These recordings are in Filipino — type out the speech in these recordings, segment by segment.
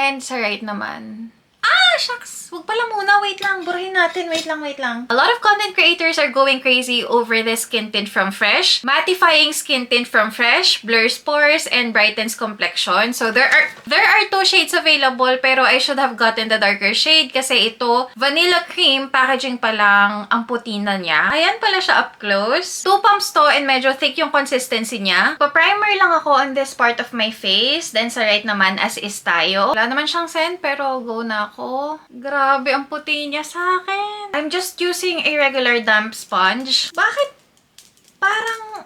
And sa right naman. Shucks! Wag pala muna. Wait lang. Burahin natin. Wait lang. A lot of content creators are going crazy over this skin tint from Fresh. Mattifying skin tint from Fresh, blurs pores, and brightens complexion. So, there are 2 shades available, pero I should have gotten the darker shade kasi ito, vanilla cream, packaging pa lang, ang puti na niya. Ayan pala siya up close. 2 pumps to and medyo thick yung consistency niya. Pa-primer lang ako on this part of my face. Then, sa right naman, as is tayo. Wala naman siyang scent, pero go na ako. Grabe, ang puti niya sa akin. I'm just using a regular damp sponge. Bakit parang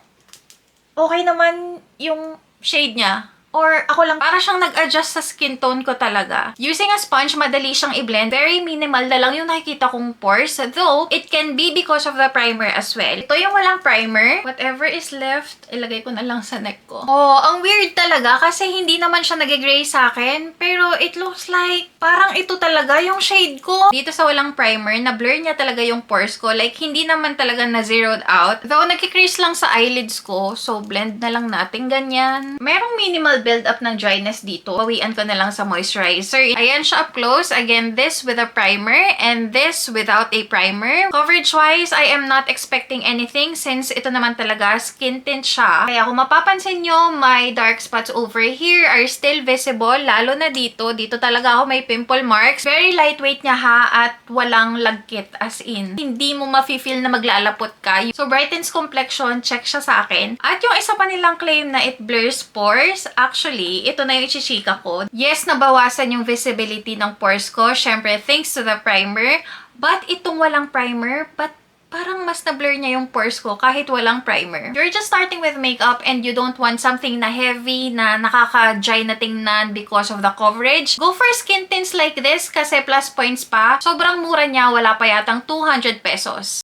okay naman yung shade niya? Or ako lang, para siyang nag-adjust sa skin tone ko talaga. Using a sponge, madali siyang i-blend. Very minimal na lang yung nakikita kong pores. Though, it can be because of the primer as well. Ito yung walang primer. Whatever is left, ilagay ko na lang sa neck ko. Oh, ang weird talaga kasi hindi naman siya nag-gray sa akin. Pero it looks like parang ito talaga yung shade ko. Dito sa walang primer, na-blur niya talaga yung pores ko. Like, hindi naman talaga na-zeroed out. Though, nagkikrease lang sa eyelids ko. So, blend na lang natin ganyan. Merong minimal build up ng dryness dito. Bawian ko na lang sa moisturizer. Ayan siya up close. Again, this with a primer and this without a primer. Coverage-wise, I am not expecting anything since ito naman talaga skin tint siya. Kaya kung mapapansin nyo, my dark spots over here are still visible, lalo na dito. Dito talaga ako may pimple marks. Very lightweight niya ha at walang lagkit as in. Hindi mo mafe-feel na maglalapot ka. So, brightens complexion, check siya sa akin. At yung isa pa nilang claim na it blurs pores, actually, ito na yung ichichika ko. Yes, nabawasan yung visibility ng pores ko. Syempre, thanks to the primer. But itong walang primer, parang mas na-blur niya yung pores ko kahit walang primer. You're just starting with makeup and you don't want something na heavy, na nakaka-dry na tingnan because of the coverage. Go for skin tints like this kasi plus points pa. Sobrang mura niya, wala pa yatang 200 pesos.